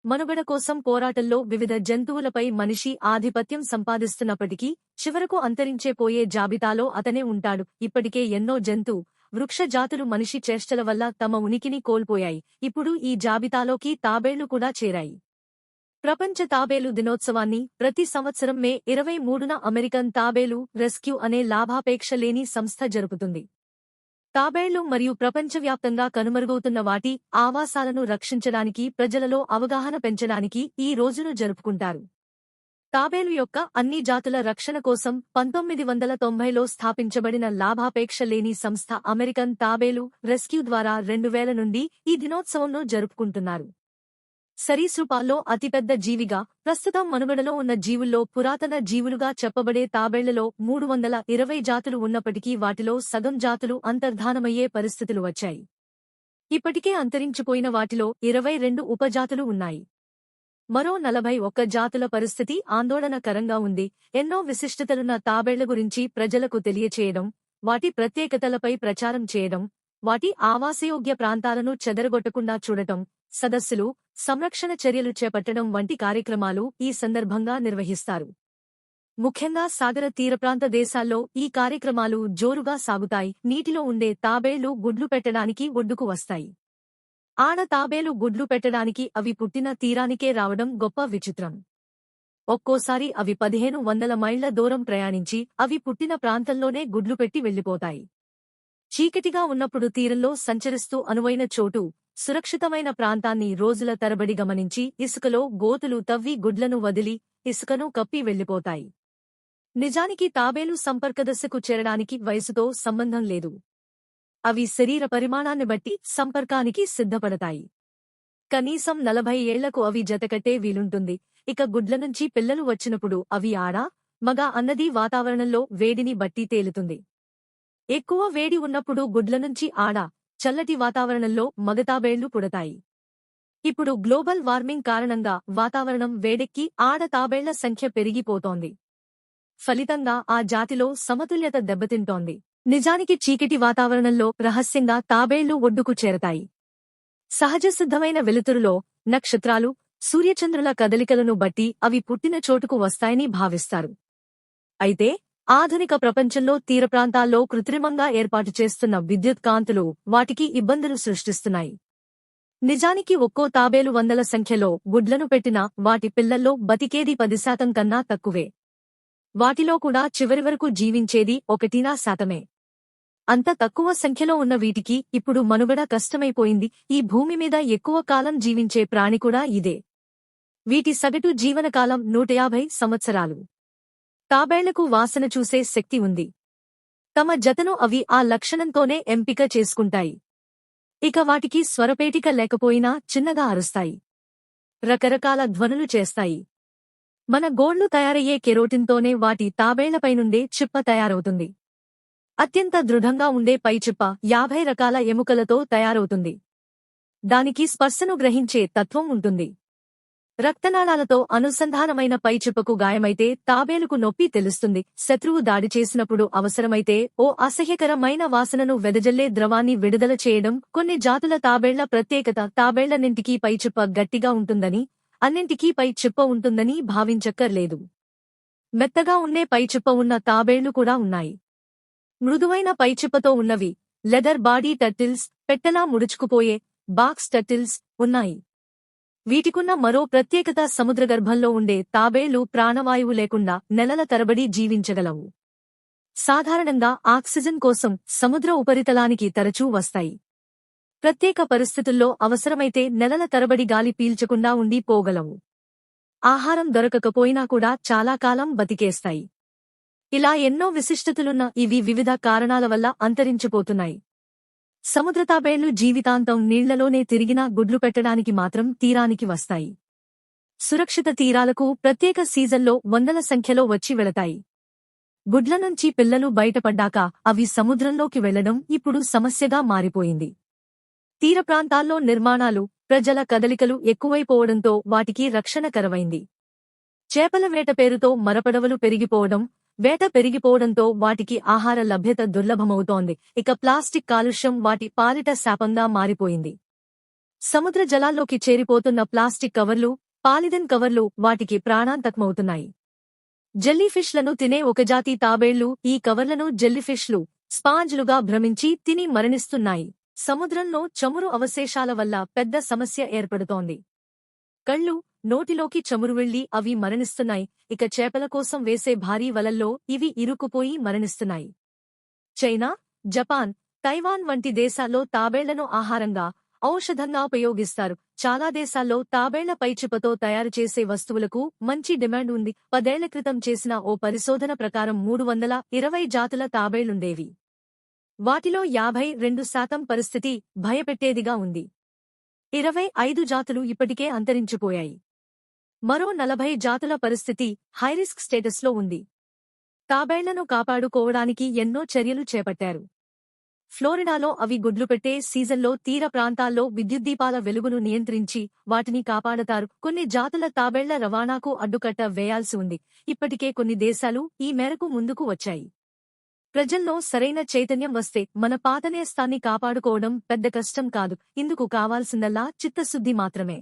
మనుగడ కోసం పోరాటంలో వివిధ జంతువులపై మనిషి ఆధిపత్యం సంపాదిస్తున్నప్పటికీ చివరకు అంతరించే పోయే జాబితాలో అతనే ఉంటాడు. ఇప్పటికే ఎన్నో వృక్ష జాతులు మనిషి చేష్టల వల్ల తమ ఉనికిని కోల్పోయాయి. ఇప్పుడు ఈ జాబితాలోకి తాబేళ్లు కూడా చేరాయి. ప్రపంచ తాబేలు దినోత్సవాన్ని ప్రతి సంవత్సరం మే 23న అమెరికన్ తాబేలు రెస్క్యూ అనే లాభాపేక్ష లేని సంస్థ జరుపుతుంది. తాబేళ్లు మరియు ప్రపంచవ్యాప్తంగా కనుమరుగవుతున్న వాటి ఆవాసాలను రక్షించడానికి ప్రజలలో అవగాహన పెంచడానికి ఈ రోజును జరుపుకుంటారు. తాబేలు యొక్క అన్ని జాతుల రక్షణ కోసం 1990లో స్థాపించబడిన లాభాపేక్ష లేని సంస్థ అమెరికన్ తాబేలు రెస్క్యూ ద్వారా 2000 నుండి ఈ దినోత్సవంను జరుపుకుంటున్నారు. సరీసృపాల్లో అతిపెద్ద జీవిగా, ప్రస్తుతం మనుగడలో ఉన్న జీవుల్లో పురాతన జీవులుగా చెప్పబడే తాబేళ్లలో 320 జాతులు ఉన్నప్పటికీ వాటిలో సగం జాతులు అంతర్ధానమయ్యే పరిస్థితులు వచ్చాయి. ఇప్పటికే అంతరించిపోయిన వాటిలో 22 ఉపజాతులు ఉన్నాయి. మరో 41 జాతుల పరిస్థితి ఆందోళనకరంగా ఉంది. ఎన్నో విశిష్టతలున్న తాబేళ్ల గురించి ప్రజలకు తెలియచేయడం, వాటి ప్రత్యేకతలపై ప్రచారం చేయడం, వాటి ఆవాసయోగ్య ప్రాంతాలను చెదరగొట్టకుండా చూడటం, సదస్సులు, సంరక్షణ చర్యలు చేపట్టడం వంటి కార్యక్రమాలు ఈ సందర్భంగా నిర్వహిస్తారు. ముఖ్యంగా సాగర తీరప్రాంత దేశాల్లో ఈ కార్యక్రమాలు జోరుగా సాగుతాయి. నీటిలో ఉండే తాబేళ్లు గుడ్లు పెట్టడానికి ఒడ్డుకు వస్తాయి. ఆడ తాబేలు గుడ్లు పెట్టడానికి అవి పుట్టిన తీరానికే రావడం గొప్ప విచిత్రం. ఒక్కోసారి అవి 1500 మైళ్ల దూరం ప్రయాణించి అవి పుట్టిన ప్రాంతంలోనే గుడ్లు పెట్టి వెళ్లిపోతాయి. చీకటిగా ఉన్నప్పుడు తీరంలో సంచరిస్తూ అనువైన చోటు, సురక్షితమైన ప్రాంతాన్ని రోజుల తరబడి గమనించి ఇసుకలో గోతులు తవ్వి గుడ్లను వదిలి ఇసుకను కప్పి వెళ్లిపోతాయి. నిజానికి తాబేలు సంపర్కదశకు చేరడానికి వయసుతో సంబంధం లేదు. అవి శరీర పరిమాణాన్ని బట్టి సంపర్కానికి సిద్ధపడతాయి. కనీసం 40 ఏళ్లకు అవి జతకట్టే వీలుంటుంది. ఇక గుడ్ల నుంచి పిల్లలు వచ్చినప్పుడు అవి ఆడ, మగ అన్నది వాతావరణంలో వేడిని బట్టి తేలుతుంది. ఎక్కువ వేడి ఉన్నప్పుడు గుడ్ల నుంచి ఆడ, చల్లటి వాతావరణంలో మగతాబేళ్లు పుడతాయి. ఇప్పుడు గ్లోబల్ వార్మింగ్ కారణంగా వాతావరణం వేడెక్కి ఆడ తాబేళ్ల సంఖ్య పెరిగిపోతోంది. ఫలితంగా ఆ జాతిలో సమతుల్యత దెబ్బతింటోంది. నిజానికి చీకటి వాతావరణంలో రహస్యంగా తాబేళ్లు ఒడ్డుకు చేరతాయి. సహజసిద్ధమైన వెలుతురులో నక్షత్రాలు, సూర్యచంద్రుల కదలికలను బట్టి అవి పుట్టిన చోటుకు వస్తాయని భావిస్తారు. అయితే ఆధునిక ప్రపంచంలో తీరప్రాంతాల్లో కృత్రిమంగా ఏర్పాటు చేస్తున్న విద్యుత్ కాంతులు వాటికి ఇబ్బందులు సృష్టిస్తున్నాయి. నిజానికి ఒక్కో తాబేలు వందల సంఖ్యలో గుడ్లను పెట్టినా వాటి పిల్లల్లో బతికేది 10% కన్నా తక్కువే. వాటిలో కూడా చివరి వరకు జీవించేది 1% అంత తక్కువ సంఖ్యలో ఉన్న వీటికి ఇప్పుడు మనుగడ కష్టమైపోయింది. ఈ భూమి మీద ఎక్కువ కాలం జీవించే ప్రాణి కూడా ఇదే. వీటి సగటు జీవనకాలం 150 సంవత్సరాలు. తాబేళ్లకు వాసన చూసే శక్తి ఉంది. తమ జతను అవి ఆ లక్షణంతోనే ఎంపిక చేసుకుంటాయి. ఇక వాటికి స్వరపేటిక లేకపోయినా చిన్నగా అరుస్తాయి. రకరకాల ధ్వనులు చేస్తాయి. మన గోళ్లు తయారయ్యే కెరోటిన్తోనే వాటి తాబేళ్లపైనుండే చిప్ప తయారవుతుంది. అత్యంత దృఢంగా ఉండే పైచిప్ప 50 రకాల ఎముకలతో తయారవుతుంది. దానికి స్పర్శను గ్రహించే తత్వం ఉంటుంది. రక్తనాళాలతో అనుసంధానమైన పైచిప్పకు గాయమైతే తాబేలుకు నొప్పి తెలుస్తుంది. శత్రువు దాడి చేసినప్పుడు అవసరమైతే ఓ అసహ్యకరమైన వాసనను వెదజల్లే ద్రవాన్ని విడుదల చేయడం కొన్ని జాతుల తాబేళ్ల ప్రత్యేకత. తాబేళ్లన్నింటికీ పైచిప్ప గట్టిగా ఉంటుందని, అన్నింటికీ పై చిప్ప ఉంటుందని భావించక్కర్లేదు. మెత్తగా ఉండే పైచిప్ప ఉన్న తాబేళ్లు కూడా ఉన్నాయి. మృదువైన పైచిప్పతో ఉన్నవి లెదర్ బాడీ టర్టిల్స్, పెట్టెలా ముడుచుకుపోయే బాక్స్ టర్టిల్స్ ఉన్నాయి. వీటికున్న మరో ప్రత్యేకత సముద్రగర్భంలో ఉండే తాబేళ్లు ప్రాణవాయువు లేకుండా నెలల తరబడి జీవించగలవు. సాధారణంగా ఆక్సిజన్ కోసం సముద్ర ఉపరితలానికి తరచూ వస్తాయి. ప్రత్యేక పరిస్థితుల్లో అవసరమైతే నెలల తరబడి గాలి పీల్చకుండా ఉండి పోగలవు. ఆహారం దొరకకపోయినా కూడా చాలా కాలం బతికేస్తాయి. ఇలా ఎన్నో విశిష్టతలున్న ఇవి వివిధ కారణాల వల్ల అంతరించిపోతున్నాయి. సముద్ర తాబేళ్లు జీవితాంతం నీళ్లలోనే తిరిగినా గుడ్లు పెట్టడానికి మాత్రం తీరానికి వస్తాయి. సురక్షిత తీరాలకు ప్రత్యేక సీజన్లో వందల సంఖ్యలో వచ్చి వెళతాయి. గుడ్ల నుంచి పిల్లలు బయటపడ్డాక అవి సముద్రంలోకి వెళ్లడం ఇప్పుడు సమస్యగా మారిపోయింది. తీర ప్రాంతాల్లో నిర్మాణాలు, ప్రజల కదలికలు ఎక్కువైపోవడంతో వాటికి రక్షణ కరవైంది. చేపల వేట పేరుతో మరపడవలు పెరిగిపోవడం, వేట పెరిగిపోవడంతో వాటికి ఆహార లభ్యత దుర్లభమవుతోంది. ఇక ప్లాస్టిక్ కాలుష్యం వాటి పాలిట శాపంగా మారిపోయింది. సముద్ర జలాల్లోకి చేరిపోతున్న ప్లాస్టిక్ కవర్లు, పాలిథిన్ కవర్లు వాటికి ప్రాణాంతకమవుతున్నాయి. జెల్లీఫిష్లను తినే ఒక జాతి తాబేళ్లు ఈ కవర్లను జెల్లీఫిష్లు, స్పాంజ్లుగా భ్రమించి తిని మరణిస్తున్నాయి. సముద్రంలో చమురు అవశేషాల వల్ల పెద్ద సమస్య ఏర్పడుతోంది. కళ్ళు, నోటిలోకి చమురు వెళ్లి అవి మరణిస్తున్నాయి. ఇక చేపల కోసం వేసే భారీ వలల్లో ఇవి ఇరుక్కుపోయి మరణిస్తున్నాయి. చైనా, జపాన్, తైవాన్ వంటి దేశాల్లో తాబేళ్లను ఆహారంగా, ఔషధంగా ఉపయోగిస్తారు. చాలా దేశాల్లో తాబేళ్ల పైచిపతో తయారు చేసే వస్తువులకు మంచి డిమాండ్ ఉంది. 10 ఏళ్ల క్రితం చేసిన ఓ పరిశోధన ప్రకారం 320 జాతుల తాబేళ్లుండేవి. వాటిలో 52% పరిస్థితి భయపెట్టేదిగా ఉంది. 25 జాతులు ఇప్పటికే అంతరించిపోయాయి. మరో 40 జాతుల పరిస్థితి హైరిస్క్ స్టేటస్లో ఉంది. తాబేళ్లను కాపాడుకోవడానికి ఎన్నో చర్యలు చేపట్టారు. ఫ్లోరిడాలో అవి గుడ్లు పెట్టే సీజన్లో తీర ప్రాంతాల్లో విద్యుద్దీపాల వెలుగును నియంత్రించి వాటిని కాపాడతారు. కొన్ని జాతుల తాబేళ్ల రవాణాకు అడ్డుకట్ట వేయాల్సి ఉంది. ఇప్పటికే కొన్ని దేశాలు ఈ మేరకు ముందుకు వచ్చాయి. ప్రజల్లో సరైన చైతన్యం వస్తే మన పాత నేస్తాన్ని కాపాడుకోవడం పెద్ద కష్టం కాదు. ఇందుకు కావాల్సిందల్లా చిత్తశుద్ధి మాత్రమే.